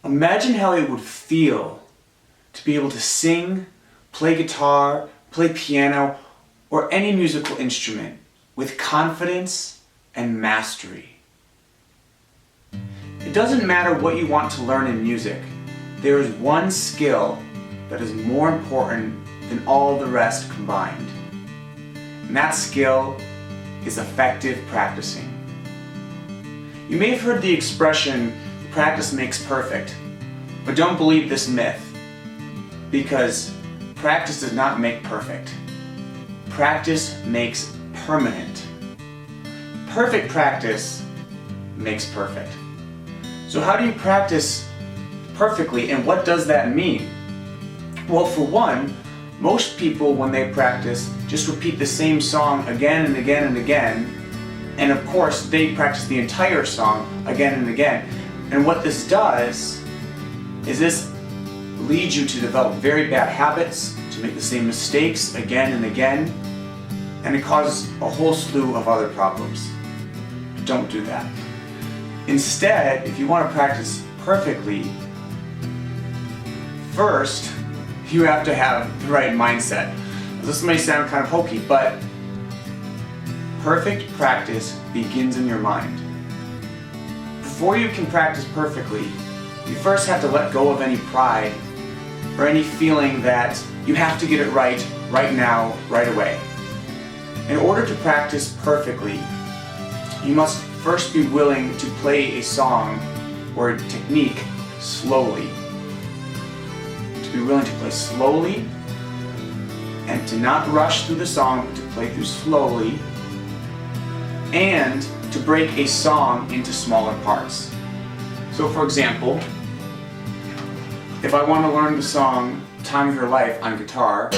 Imagine how it would feel to be able to sing, play guitar, play piano, or any musical instrument with confidence and mastery. It doesn't matter what you want to learn in music. There is one skill that is more important than all the rest combined. And that skill is effective practicing. You may have heard the expression, practice makes perfect, but don't believe this myth, because practice does not make perfect. Practice makes permanent. Perfect practice makes perfect. So how do you practice perfectly, and what does that mean? Well, for one, most people when they practice just repeat the same song again and again and again, and of course they practice the entire song again and again. And what this does is this leads you to develop very bad habits, to make the same mistakes again and again, and it causes a whole slew of other problems. Don't do that. Instead, if you want to practice perfectly, first you have to have the right mindset. This may sound kind of hokey, but perfect practice begins in your mind. Before you can practice perfectly, you first have to let go of any pride or any feeling that you have to get it right now, right away. In order to practice perfectly, you must first be willing to play a song or a technique slowly. To be willing to play slowly and to not rush through the song, but to play through slowly, and to break a song into smaller parts. So for example, if I want to learn the song Time of Your Life on guitar,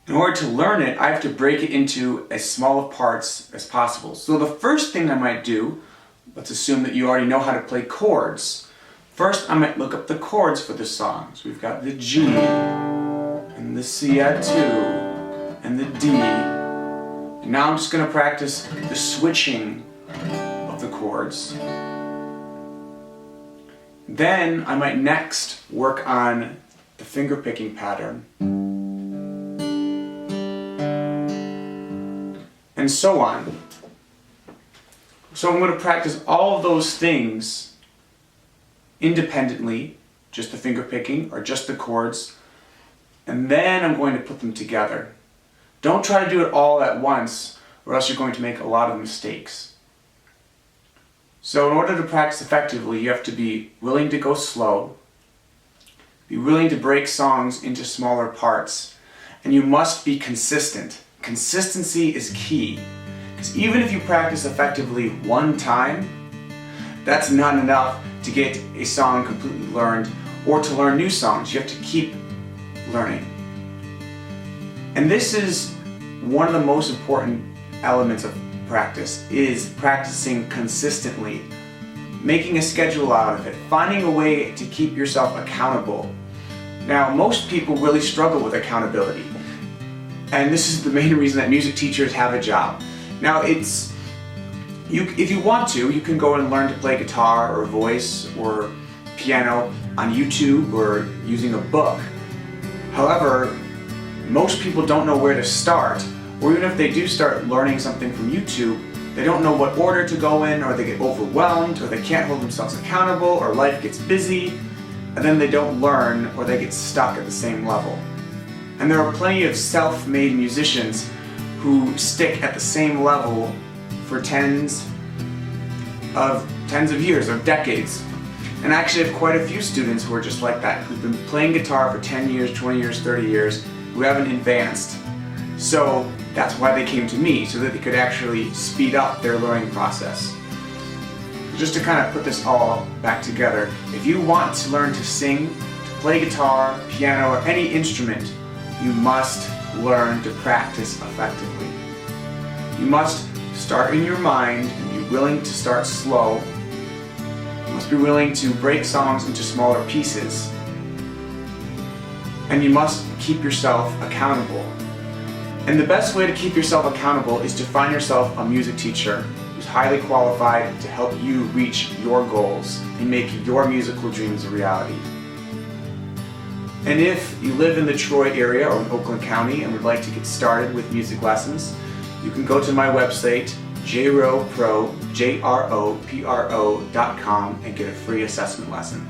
in order to learn it, I have to break it into as small of parts as possible. So the first thing I might do, let's assume that you already know how to play chords. First, I might look up the chords for the song. So we've got the G, and the C add 2, and the D. And now I'm just going to practice the switching of the chords. Then I might next work on the finger picking pattern. And so on. So I'm going to practice all of those things independently, just the finger picking or just the chords, and then I'm going to put them together. Don't try to do it all at once, or else you're going to make a lot of mistakes. So in order to practice effectively, you have to be willing to go slow, be willing to break songs into smaller parts, and you must be consistent. Consistency is key, because even if you practice effectively one time, that's not enough to get a song completely learned or to learn new songs. You have to keep learning. And this is one of the most important elements of practice, is practicing consistently, making a schedule out of it, finding a way to keep yourself accountable. Now, most people really struggle with accountability, and this is the main reason that music teachers have a job. Now, if you want to, you can go and learn to play guitar or voice or piano on YouTube or using a book. However, most people don't know where to start, or even if they do start learning something from YouTube, they don't know what order to go in, or they get overwhelmed, or they can't hold themselves accountable, or life gets busy, and then they don't learn, or they get stuck at the same level. And there are plenty of self-made musicians who stick at the same level for tens of years, or decades. And I actually have quite a few students who are just like that, who've been playing guitar for 10 years, 20 years, 30 years, who haven't advanced. So that's why they came to me, so that they could actually speed up their learning process. Just to kind of put this all back together, if you want to learn to sing, to play guitar, piano, or any instrument, you must learn to practice effectively. You must start in your mind and be willing to start slow. You must be willing to break songs into smaller pieces. And you must keep yourself accountable. And the best way to keep yourself accountable is to find yourself a music teacher who's highly qualified to help you reach your goals and make your musical dreams a reality. And if you live in the Troy area or in Oakland County and would like to get started with music lessons, you can go to my website, jropro.com, and get a free assessment lesson.